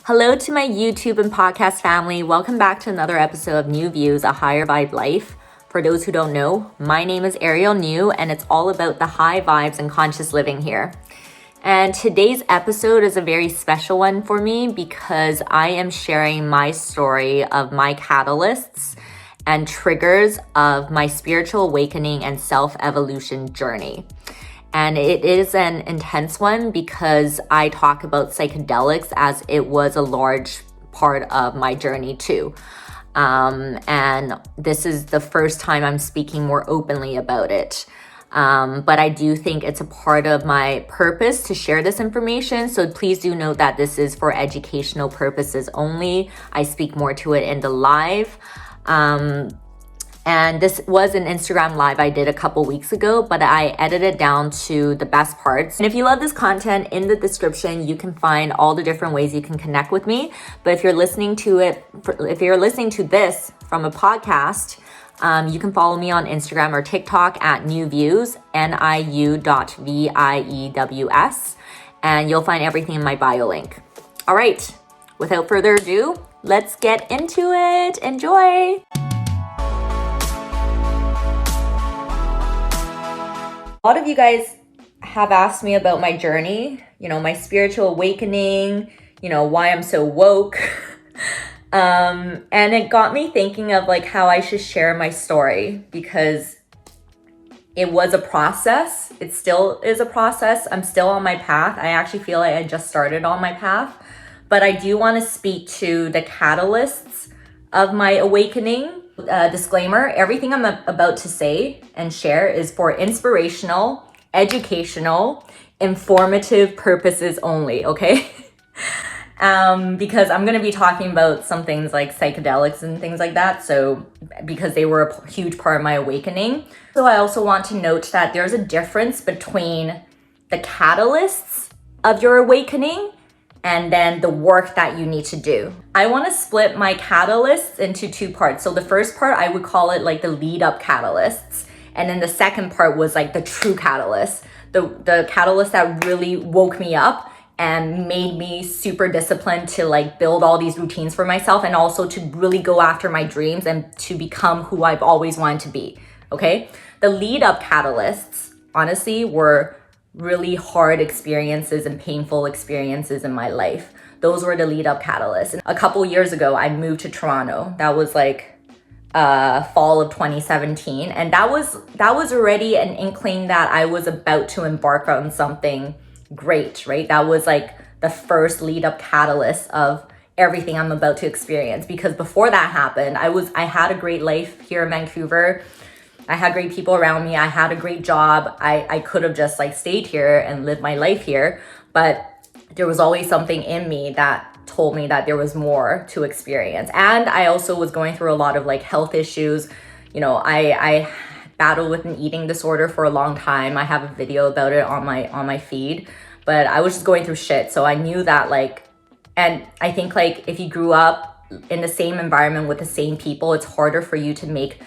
Hello to my YouTube and podcast family. Welcome back to another episode of NIUVIEWS, A Higher Vibe Life. For those who don't know, my name is Ariel Niu, and it's all about the high vibes and conscious living here. And today's episode is a very special one for me because I am sharing my story of my catalysts and triggers of my spiritual awakening and self-evolution journey. And it is an intense one because I talk about psychedelics as it was a large part of my journey too. And this is the first time I'm speaking more openly about it. But I do think it's a part of my purpose to share this information. So please do note that this is for educational purposes only. I speak more to it in the live. And this was an Instagram live I did a couple weeks ago, but I edited down to the best parts. And if you love this content, in the description, you can find all the different ways you can connect with me. But if you're listening to this from a podcast, you can follow me on Instagram or TikTok at NIUVIEWS, NIU.VIEWS, and you'll find everything in my bio link. All right, without further ado, let's get into it. Enjoy. A lot of you guys have asked me about my journey, my spiritual awakening, why I'm so woke. And it got me thinking of how I should share my story because it was a process. It still is a process. I'm still on my path. I actually feel like I just started on my path, but I do want to speak to the catalysts of my awakening. Disclaimer, everything I'm about to say and share is for inspirational, educational, informative purposes only, okay? Because I'm going to be talking about some things like psychedelics and things like that, so because they were a huge part of my awakening. So I also want to note that there's a difference between the catalysts of your awakening and then the work that you need to do. I want to split my catalysts into two parts. So the first part, I would call it the lead up catalysts. And then the second part was the true catalyst, the catalyst that really woke me up and made me super disciplined to build all these routines for myself and also to really go after my dreams and to become who I've always wanted to be, okay? The lead up catalysts, honestly, were really hard experiences and painful experiences in my life. Those were the lead up catalysts. And a couple years ago, I moved to Toronto. That was fall of 2017. And that was already an inkling that I was about to embark on something great, right? That was the first lead up catalyst of everything I'm about to experience. Because before that happened, I had a great life here in Vancouver. I had great people around me. I had a great job. I could have just stayed here and lived my life here. But there was always something in me that told me that there was more to experience. And I also was going through a lot of health issues. I battled with an eating disorder for a long time. I have a video about it on my feed. But I was just going through shit. So I knew that and I think if you grew up in the same environment with the same people, it's harder for you to make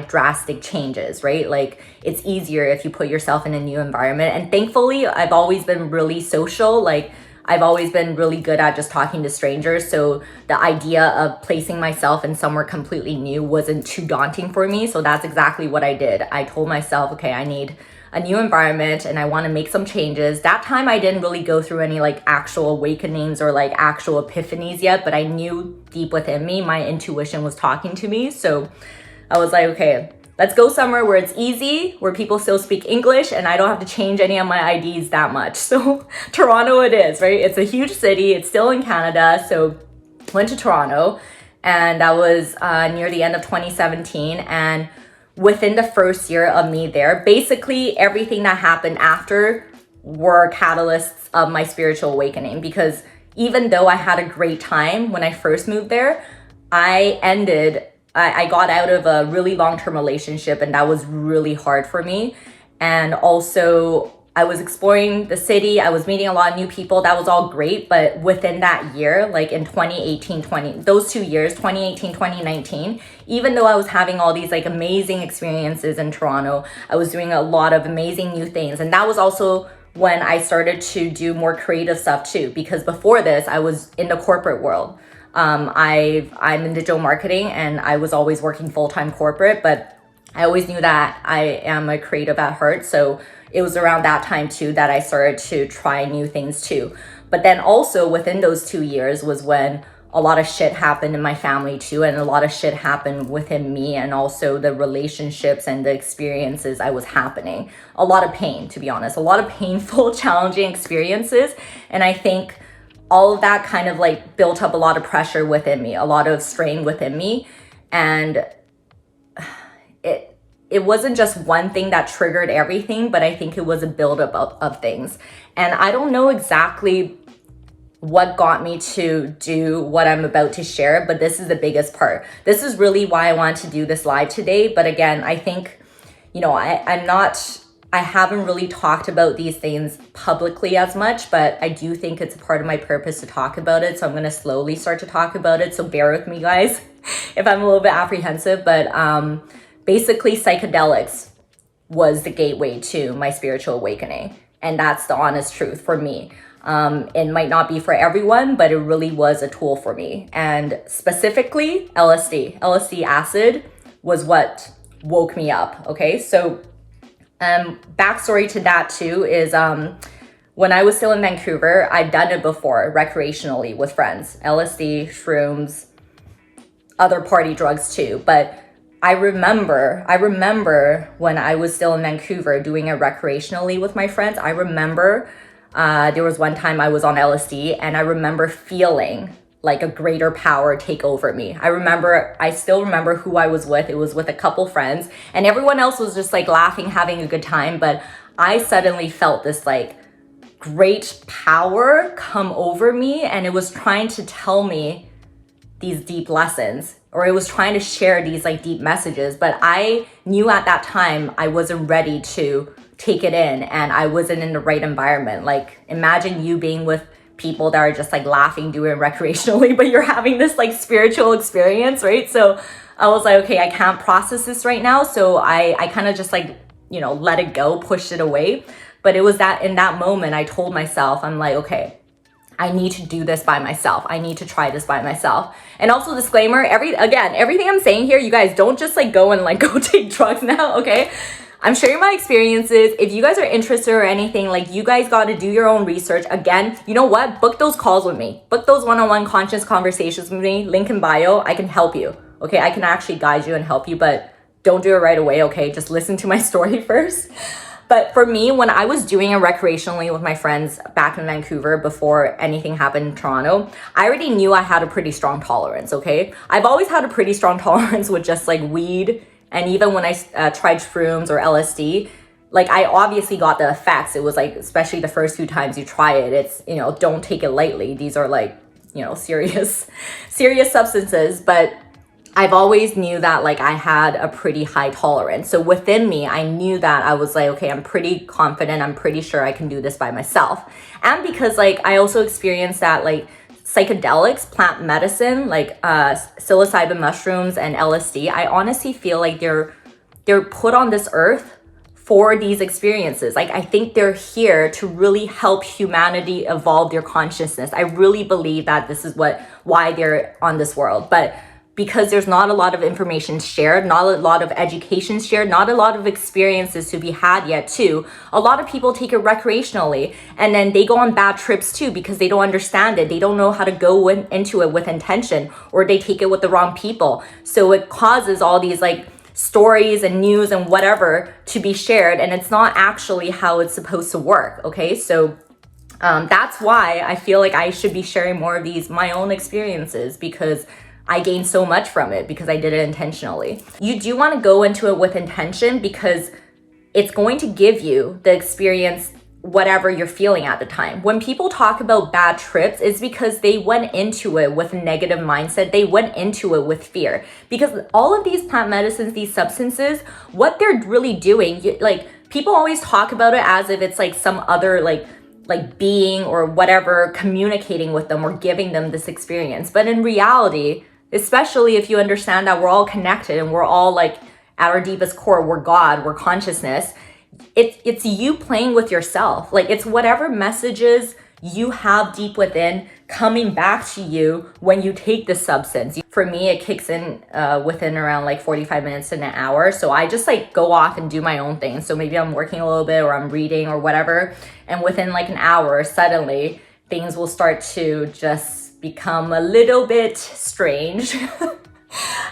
drastic changes, right? It's easier if you put yourself in a new environment. And thankfully, I've always been really social. I've always been really good at just talking to strangers. So the idea of placing myself in somewhere completely new wasn't too daunting for me. So that's exactly what I did. I told myself, okay, I need a new environment and I want to make some changes. That time I didn't really go through any actual awakenings or actual epiphanies yet, but I knew deep within me, my intuition was talking to me. So I was okay, let's go somewhere where it's easy, where people still speak English and I don't have to change any of my IDs that much. So Toronto it is, right? It's a huge city. It's still in Canada. So went to Toronto and that was near the end of 2017. And within the first year of me there, basically everything that happened after were catalysts of my spiritual awakening. Because even though I had a great time when I first moved there, I got out of a really long-term relationship and that was really hard for me. And also I was exploring the city. I was meeting a lot of new people. That was all great. But within that year, in 2018, those 2 years, 2018, 2019, even though I was having all these amazing experiences in Toronto, I was doing a lot of amazing new things. And that was also when I started to do more creative stuff too, because before this, I was in the corporate world. I'm in digital marketing and I was always working full-time corporate, but I always knew that I am a creative at heart. So it was around that time too that I started to try new things too. But then also within those 2 years was when a lot of shit happened in my family too, and a lot of shit happened within me, and also the relationships and the experiences I was happening. A lot of pain, to be honest, a lot of painful, challenging experiences. And I think all of that kind of like built up a lot of pressure within me, a lot of strain within me. And it wasn't just one thing that triggered everything, but I think it was a buildup of things. And I don't know exactly what got me to do what I'm about to share, but this is the biggest part. This is really why I want to do this live today. But again, I think, you know, I haven't really talked about these things publicly as much, but I do think it's a part of my purpose to talk about it. So I'm going to slowly start to talk about it. So bear with me, guys, if I'm a little bit apprehensive. But basically, psychedelics was the gateway to my spiritual awakening. And that's the honest truth for me. It might not be for everyone, but it really was a tool for me. And specifically, LSD acid was what woke me up. Okay, so backstory to that too is when I was still in Vancouver, I'd done it before recreationally with friends, LSD, shrooms, other party drugs too. But I remember when I was still in Vancouver doing it recreationally with my friends. I remember there was one time I was on LSD and I remember feeling like a greater power take over me. I still remember who I was with. It was with a couple friends and everyone else was just like laughing, having a good time. But I suddenly felt this like great power come over me, and it was trying to tell me these deep lessons, or it was trying to share these like deep messages. But I knew at that time I wasn't ready to take it in, and I wasn't in the right environment. Like imagine you being with people that are just like laughing, doing it recreationally, but you're having this like spiritual experience, right? So I was like, okay, I can't process this right now. So I kind of just like, you know, let it go, pushed it away. But it was that in that moment, I told myself, I'm like, okay, I need to do this by myself. I need to try this by myself. And also disclaimer, everything I'm saying here, you guys don't just like go and like go take drugs now, okay? I'm sharing my experiences. If you guys are interested or anything, like you guys got to do your own research. Again, you know what? Book those calls with me. Book those one-on-one conscious conversations with me. Link in bio. I can help you. Okay, I can actually guide you and help you, but don't do it right away, okay? Just listen to my story first. But for me, when I was doing it recreationally with my friends back in Vancouver before anything happened in Toronto, I already knew I had a pretty strong tolerance, okay? I've always had a pretty strong tolerance with just like weed. And even when I tried shrooms or LSD, like I obviously got the effects. It was like, especially the first few times you try it, it's, you know, don't take it lightly. These are like, you know, serious substances. But I've always knew that like I had a pretty high tolerance. So within me, I knew that I was like, okay, I'm pretty confident. I'm pretty sure I can do this by myself. And because like I also experienced that like psychedelics, plant medicine, like psilocybin mushrooms and LSD, I honestly feel like they're put on this earth for these experiences. Like I think they're here to really help humanity evolve their consciousness. I really believe that this is why they're on this world. But because there's not a lot of information shared, not a lot of education shared, not a lot of experiences to be had yet too. A lot of people take it recreationally and then they go on bad trips too because they don't understand it. They don't know how to go into it with intention, or they take it with the wrong people. So it causes all these like stories and news and whatever to be shared, and it's not actually how it's supposed to work, okay? So that's why I feel like I should be sharing more of my own experiences, because I gained so much from it because I did it intentionally. You do want to go into it with intention because it's going to give you the experience, whatever you're feeling at the time. When people talk about bad trips, it's because they went into it with a negative mindset. They went into it with fear, because all of these plant medicines, these substances, what they're really doing, like people always talk about it as if it's like some other like being or whatever communicating with them or giving them this experience. But in reality, especially if you understand that we're all connected and we're all like at our deepest core, we're God, we're consciousness. it's you playing with yourself. Like, it's whatever messages you have deep within coming back to you when you take the substance. For me, it kicks in within around like 45 minutes to an hour. So I just like go off and do my own thing. So maybe I'm working a little bit or I'm reading or whatever. And within like an hour, suddenly things will start to just become a little bit strange.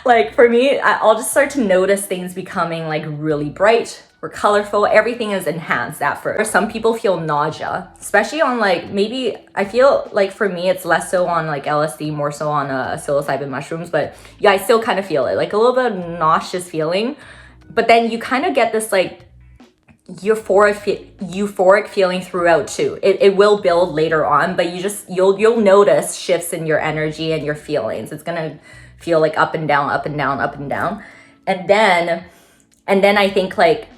Like for me, I'll just start to notice things becoming like really bright or colorful. Everything is enhanced at first. Some people feel nausea, especially on like, maybe I feel like for me, it's less so on like LSD, more so on psilocybin mushrooms. But yeah, I still kind of feel it, like a little bit of nauseous feeling. But then you kind of get this like euphoric feeling throughout too. It will build later on, but you'll notice shifts in your energy and your feelings. It's gonna feel like up and down, up and down, up and down. And then I think like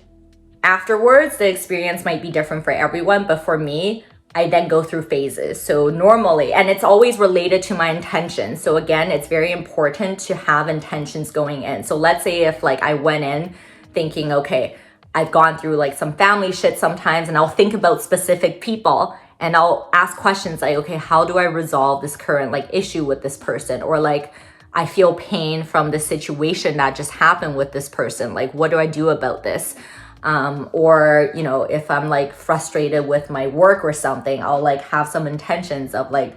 afterwards, the experience might be different for everyone, but for me, I then go through phases. So normally, and it's always related to my intentions. So again, it's very important to have intentions going in. So let's say if like I went in thinking, okay, I've gone through like some family shit sometimes, and I'll think about specific people and I'll ask questions like, okay, how do I resolve this current like issue with this person? Or like, I feel pain from the situation that just happened with this person. Like, what do I do about this? Or, you know, if I'm like frustrated with my work or something, I'll like have some intentions of like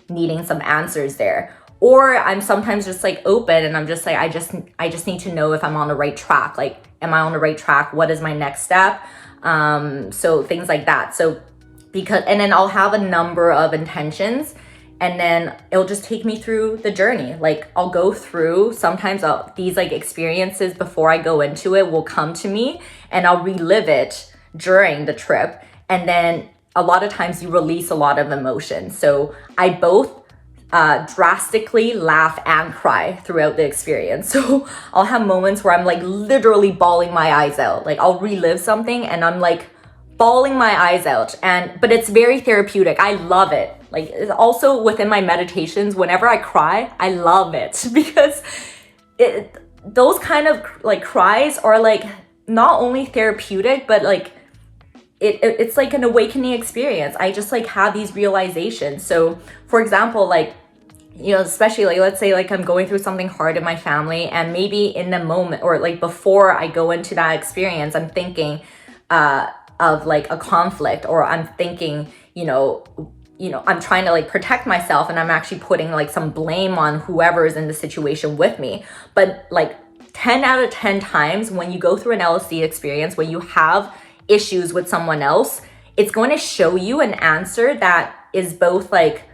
needing some answers there. Or I'm sometimes just like open and I'm just like, I just need to know if I'm on the right track. Like, am I on the right track? What is my next step? So things like that. So and then I'll have a number of intentions, and then it'll just take me through the journey. Like I'll go through, sometimes these like experiences before I go into it will come to me and I'll relive it during the trip. And then a lot of times you release a lot of emotion. So I both drastically laugh and cry throughout the experience. So I'll have moments where I'm like literally bawling my eyes out. Like I'll relive something and I'm like bawling my eyes out. But it's very therapeutic. I love it. Like it's also within my meditations, whenever I cry, I love it because those kind of like cries are like not only therapeutic, but like it's like an awakening experience. I just like have these realizations. So for example, like, you know, especially like, let's say like I'm going through something hard in my family, and maybe in the moment or like before I go into that experience, I'm thinking of like a conflict, or I'm thinking, you know, I'm trying to like protect myself, and I'm actually putting like some blame on whoever is in the situation with me. But like 10 out of 10 times when you go through an LSD experience, when you have issues with someone else, it's going to show you an answer that is both like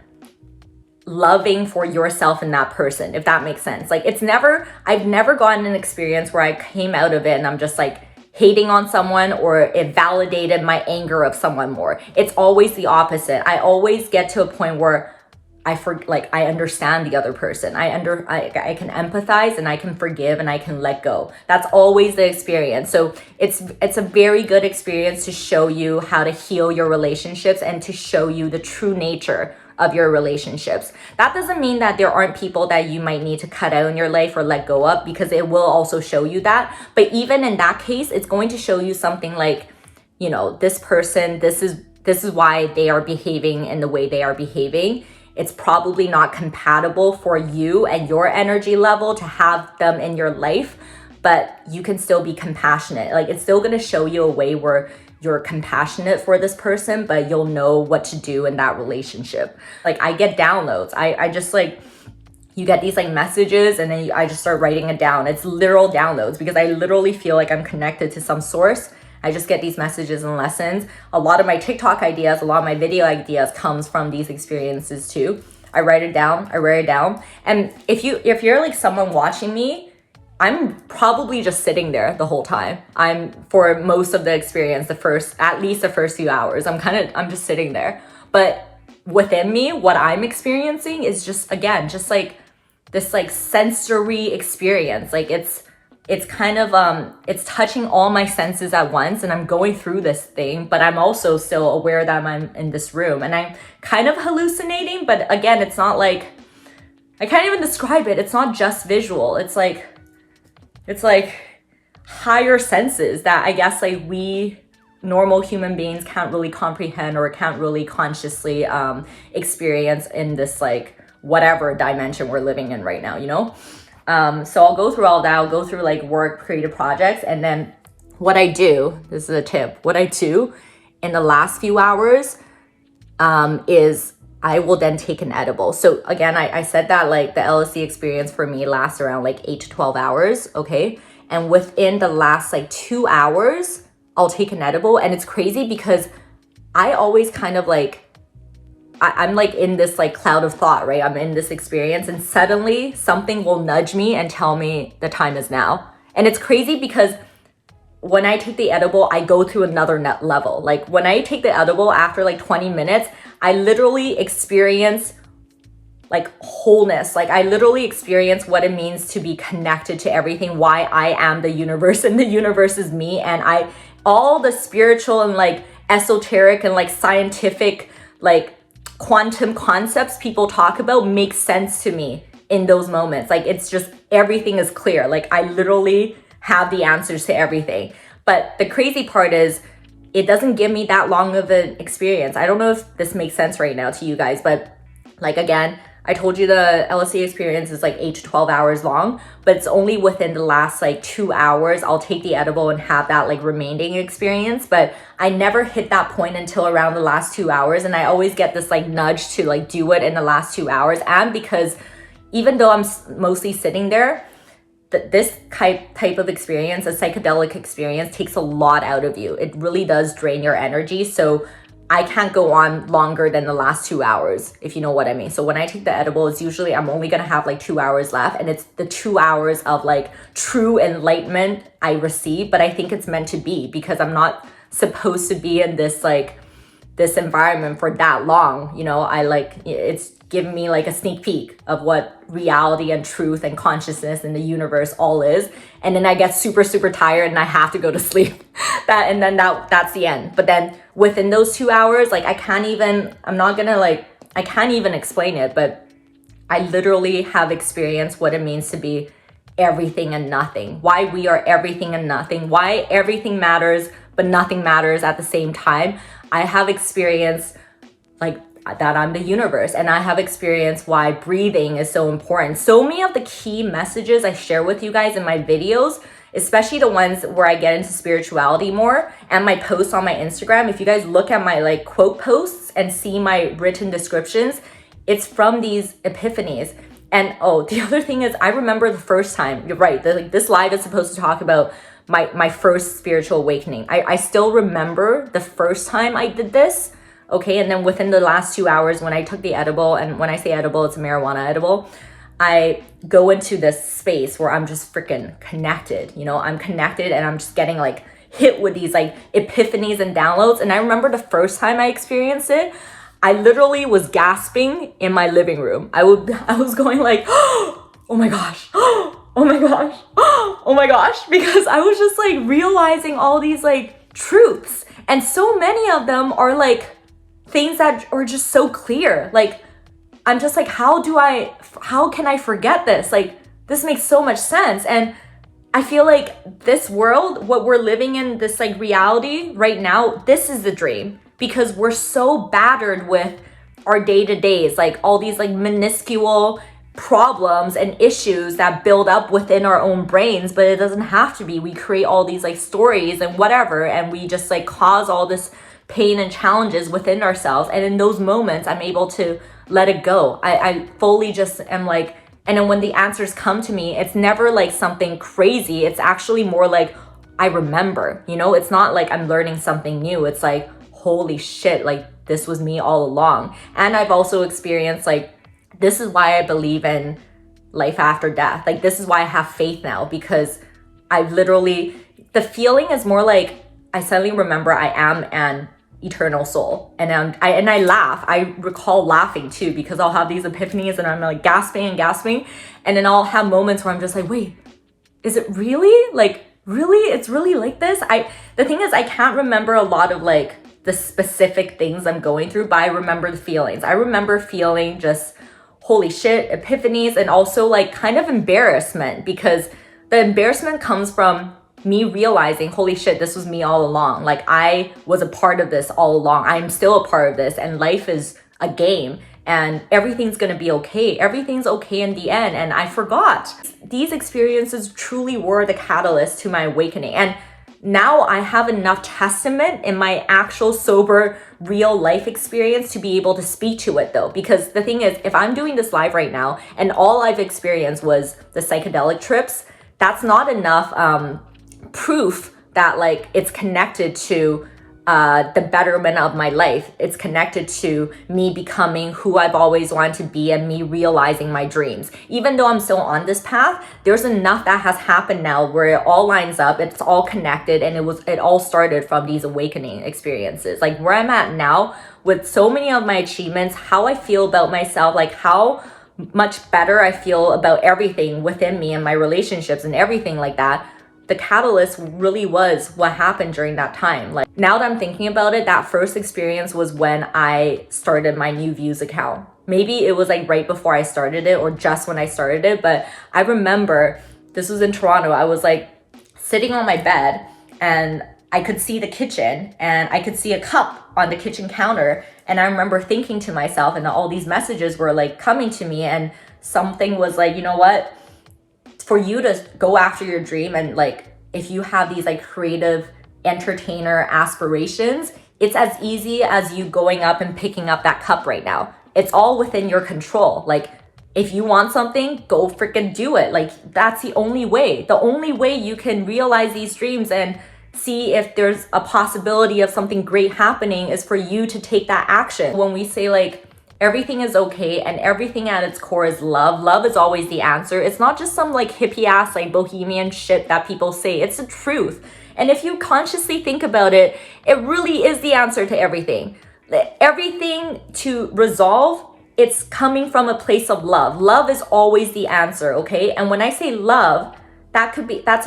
loving for yourself and that person, if that makes sense. Like I've never gotten an experience where I came out of it and I'm just like hating on someone, or it validated my anger of someone more. It's always the opposite. I always get to a point where I understand the other person. I can empathize and I can forgive and I can let go. That's always the experience. So it's a very good experience to show you how to heal your relationships and to show you the true nature of your relationships. That doesn't mean that there aren't people that you might need to cut out in your life or let go of, because it will also show you that. But even in that case, it's going to show you something like, you know, this person, this is why they are behaving in the way they are behaving. It's probably not compatible for you and your energy level to have them in your life, but you can still be compassionate. Like it's still going to show you a way where you're compassionate for this person, but you'll know what to do in that relationship. Like I get downloads. I just like, you get these like messages, and then I just start writing it down. It's literal downloads because I literally feel like I'm connected to some source. I just get these messages and lessons. A lot of my TikTok ideas, a lot of my video ideas comes from these experiences too. I write it down. And if you're like someone watching me, I'm probably just sitting there the whole time. For most of the experience, at least the first few hours, I'm just sitting there. But within me, what I'm experiencing is just like this like sensory experience. Like it's kind of, it's touching all my senses at once, and I'm going through this thing, but I'm also still aware that I'm in this room, and I'm kind of hallucinating. But again, it's not like, I can't even describe it. It's not just visual. It's like higher senses that I guess like we normal human beings can't really comprehend or can't really consciously experience in this like whatever dimension we're living in right now, you know? So I'll go through all that. I'll go through like work, creative projects, and then what I do, this is a tip, what I do in the last few hours is I will then take an edible. So again, I said that like the LSD experience for me lasts around like 8 to 12 hours, okay? And within the last like 2 hours, I'll take an edible. And it's crazy because I always kind of like, I'm like in this like cloud of thought, right? I'm in this experience and suddenly something will nudge me and tell me the time is now. And it's crazy because when I take the edible, I go through another level. Like when I take the edible after like 20 minutes, I literally experience like wholeness. Like I literally experience what it means to be connected to everything, why I am the universe and the universe is me. And all the spiritual and like esoteric and like scientific, like quantum concepts people talk about make sense to me in those moments. Like it's just, everything is clear. Like I literally have the answers to everything. But the crazy part is it doesn't give me that long of an experience. I don't know if this makes sense right now to you guys, but like again, I told you the LSD experience is like 8 to 12 hours long, but it's only within the last like 2 hours I'll take the edible and have that like remaining experience. But I never hit that point until around the last 2 hours. And I always get this like nudge to like do it in the last 2 hours. And because even though I'm mostly sitting there, this type of experience, a psychedelic experience, takes a lot out of you. It really does drain your energy. So I can't go on longer than the last 2 hours, if you know what I mean. So when I take the edible, it's usually I'm only gonna have like 2 hours left, and it's the 2 hours of like true enlightenment I receive. But I think it's meant to be because I'm not supposed to be in this like this environment for that long. You know, it's giving me like a sneak peek of what reality and truth and consciousness and the universe all is. And then I get super, super tired and I have to go to sleep. That's the end. But then within those 2 hours, like I can't even explain it, but I literally have experienced what it means to be everything and nothing. Why we are everything and nothing. Why everything matters, but nothing matters at the same time. I have experienced like that I'm the universe, and I have experienced why breathing is so important. So many of the key messages I share with you guys in my videos, especially the ones where I get into spirituality more, and my posts on my Instagram, if you guys look at my like quote posts and see my written descriptions, it's from these epiphanies. And oh, the other thing is I remember the first time, you're right, this live is supposed to talk about my first spiritual awakening. I still remember the first time I did this. Okay, and then within the last 2 hours when I took the edible, and when I say edible, it's a marijuana edible, I go into this space where I'm just freaking connected. You know, I'm connected and I'm just getting like hit with these like epiphanies and downloads. And I remember the first time I experienced it, I literally was gasping in my living room. I was going like, oh my gosh, oh my gosh, oh my gosh, because I was just like realizing all these like truths. And so many of them are like things that are just so clear. Like, I'm just like, how can I forget this? Like, this makes so much sense. And I feel like this world, what we're living in, this like reality right now, this is the dream, because we're so battered with our day-to-days, like all these like minuscule problems and issues that build up within our own brains, but it doesn't have to be. We create all these like stories and whatever, and we just like cause all this pain and challenges within ourselves. And in those moments, I'm able to let it go. I fully just am like, and then when the answers come to me, it's never like something crazy. It's actually more like, I remember, you know, it's not like I'm learning something new. It's like, holy shit, like this was me all along. And I've also experienced like, this is why I believe in life after death. Like, this is why I have faith now, because I've literally, the feeling is more like, I suddenly remember I am an eternal soul. And I laugh. I recall laughing too, because I'll have these epiphanies and I'm like gasping. And then I'll have moments where I'm just like, wait, is it really? Like, really? It's really like this? The thing is, I can't remember a lot of like the specific things I'm going through, but I remember the feelings. I remember feeling just, holy shit, epiphanies, and also like kind of embarrassment, because the embarrassment comes from me realizing, holy shit, this was me all along. Like I was a part of this all along. I'm still a part of this, and life is a game and everything's gonna be okay. Everything's okay in the end. And I forgot. These experiences truly were the catalyst to my awakening. And now I have enough testament in my actual sober real life experience to be able to speak to it though. Because the thing is, if I'm doing this live right now and all I've experienced was the psychedelic trips, that's not enough proof that like it's connected to the betterment of my life. It's connected to me becoming who I've always wanted to be and me realizing my dreams. Even though I'm still on this path, there's enough that has happened now where it all lines up, it's all connected, and it all started from these awakening experiences. Like where I'm at now with so many of my achievements, how I feel about myself, like how much better I feel about everything within me and my relationships and everything like that. The catalyst really was what happened during that time. Like now that I'm thinking about it, that first experience was when I started my NIUVIEWS account. Maybe it was like right before I started it or just when I started it, but I remember this was in Toronto. I was like sitting on my bed and I could see the kitchen and I could see a cup on the kitchen counter. And I remember thinking to myself, and all these messages were like coming to me, and something was like, you know what? For you to go after your dream, and like if you have these like creative entertainer aspirations, it's as easy as you going up and picking up that cup right now. It's all within your control. Like if you want something, go freaking do it. Like that's the only way. The only way you can realize these dreams and see if there's a possibility of something great happening is for you to take that action. When we say like everything is okay and everything at its core is love. Love is always the answer. It's not just some like hippie ass like bohemian shit that people say. It's the truth. And if you consciously think about it, it really is the answer to everything. Everything to resolve, it's coming from a place of love. Love is always the answer, okay? And when I say love, that's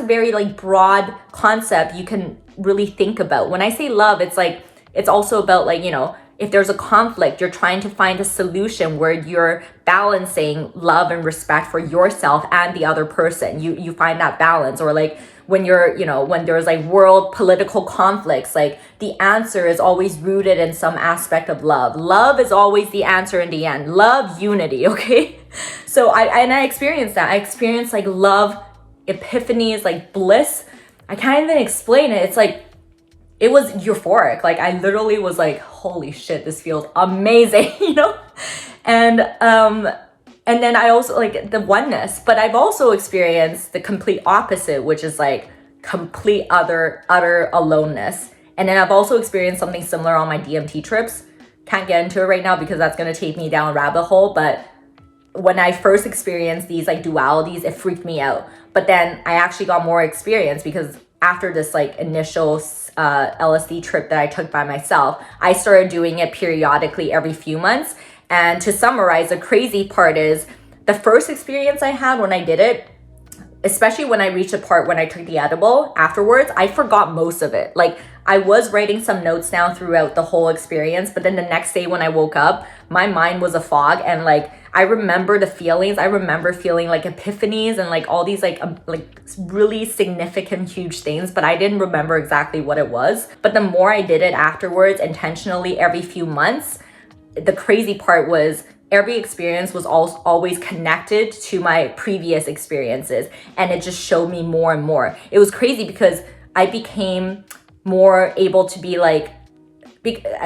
a very like broad concept you can really think about. When I say love, it's like, it's also about like, you know, if there's a conflict, you're trying to find a solution where you're balancing love and respect for yourself and the other person. You find that balance. Or like when you're, you know, when there's like world political conflicts, like the answer is always rooted in some aspect of love. Love is always the answer in the end. Love, unity, okay? So I experienced that. I experienced like love, epiphanies, like bliss. I can't even explain it. It's like, it was euphoric. Like I literally was like, holy shit, this feels amazing, you know? And then I also like the oneness, but I've also experienced the complete opposite, which is like complete utter aloneness. And then I've also experienced something similar on my DMT trips. Can't get into it right now because that's going to take me down a rabbit hole. But when I first experienced these like dualities, it freaked me out. But then I actually got more experience because after this like initial LSD trip that I took by myself, I started doing it periodically every few months. And to summarize, the crazy part is the first experience I had when I did it, especially when I reached a part when I took the edible afterwards, I forgot most of it. Like I was writing some notes down throughout the whole experience, but then the next day when I woke up, my mind was a fog, and like I remember the feelings. I remember feeling like epiphanies and like all these like really significant, huge things, but I didn't remember exactly what it was. But the more I did it afterwards, intentionally every few months, the crazy part was every experience was always connected to my previous experiences, and it just showed me more and more. It was crazy because I became more able to be like,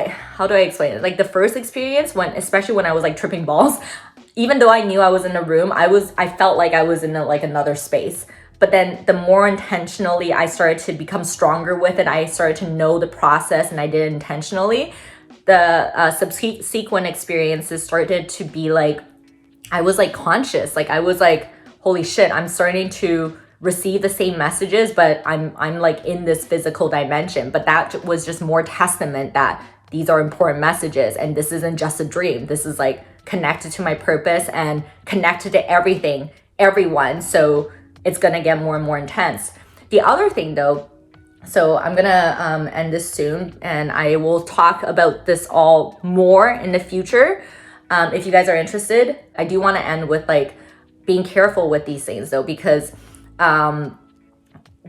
how do I explain it? Like the first experience, especially when I was like tripping balls, even though I knew I was in a room, I felt like I was in like another space. But then the more intentionally I started to become stronger with it, I started to know the process, and I did it intentionally. The subsequent experiences started to be like, I was like conscious. Like I was like, holy shit, I'm starting to receive the same messages, but I'm like in this physical dimension. But that was just more testament that these are important messages, and this isn't just a dream. This is like connected to my purpose and connected to everything, everyone. So it's gonna get more and more intense. The other thing though, so I'm gonna end this soon, and I will talk about this all more in the future. If you guys are interested, I do want to end with like being careful with these things though, because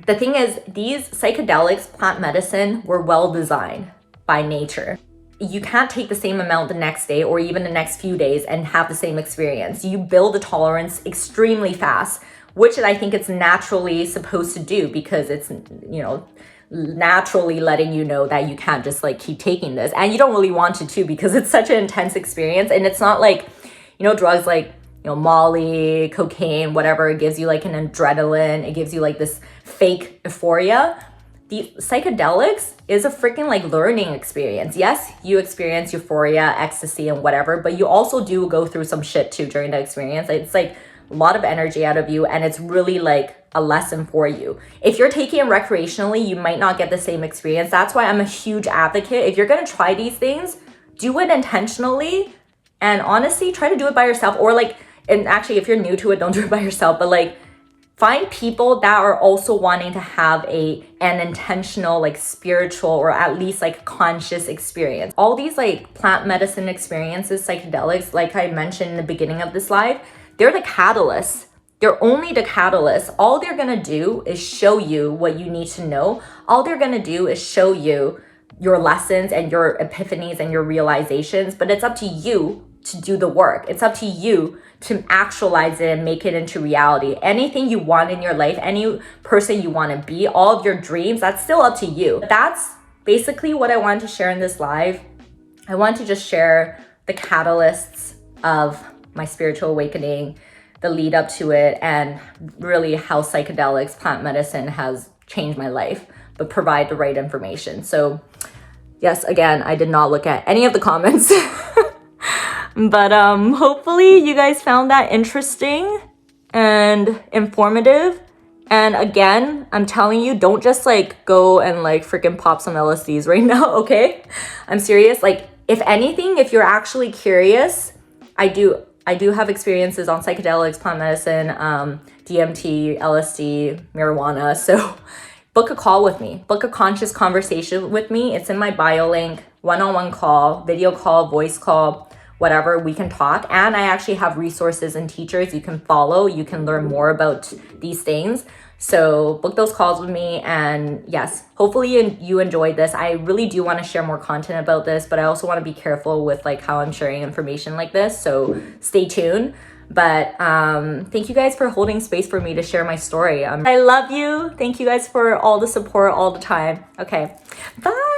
The thing is, these psychedelics, plant medicine, were well designed by nature. You can't take the same amount the next day or even the next few days and have the same experience. You build a tolerance extremely fast, which I think it's naturally supposed to do, because it's, you know, naturally letting you know that you can't just like keep taking this, and you don't really want to too, because it's such an intense experience. And it's not like, you know, drugs like, you know, Molly, cocaine, whatever, it gives you like an adrenaline, it gives you like this fake euphoria. The psychedelics is a freaking like learning experience. Yes, you experience euphoria, ecstasy, and whatever, but you also do go through some shit too during the experience. It's like a lot of energy out of you, and it's really like a lesson for you. If you're taking it recreationally, you might not get the same experience. That's why I'm a huge advocate. If you're gonna try these things, do it intentionally, and honestly, try to do it by yourself. Or like, and actually, if you're new to it, don't do it by yourself, but like, find people that are also wanting to have an intentional, like spiritual, or at least like conscious experience. All these like plant medicine experiences, psychedelics, like I mentioned in the beginning of this live, they're the catalysts. They're only the catalyst. All they're gonna do is show you what you need to know. All they're gonna do is show you your lessons and your epiphanies and your realizations, but it's up to you to do the work. It's up to you to actualize it and make it into reality. Anything you want in your life, any person you want to be, all of your dreams, that's still up to you. That's basically what I wanted to share in this live. I want to just share the catalysts of my spiritual awakening, the lead up to it, and really how psychedelics, plant medicine has changed my life, but provide the right information. So yes, again, I did not look at any of the comments. But hopefully you guys found that interesting and informative. And again, I'm telling you, don't just like go and like freaking pop some LSDs right now, okay? I'm serious. Like, if anything, if you're actually curious, I do have experiences on psychedelics, plant medicine, DMT, LSD, marijuana. So book a call with me, book a conscious conversation with me. It's in my bio link, one-on-one call, video call, voice call, whatever, we can talk. And I actually have resources and teachers you can follow. You can learn more about these things. So book those calls with me. And yes, hopefully you enjoyed this. I really do want to share more content about this, but I also want to be careful with like how I'm sharing information like this. So stay tuned. But thank you guys for holding space for me to share my story. I love you. Thank you guys for all the support all the time. Okay, bye.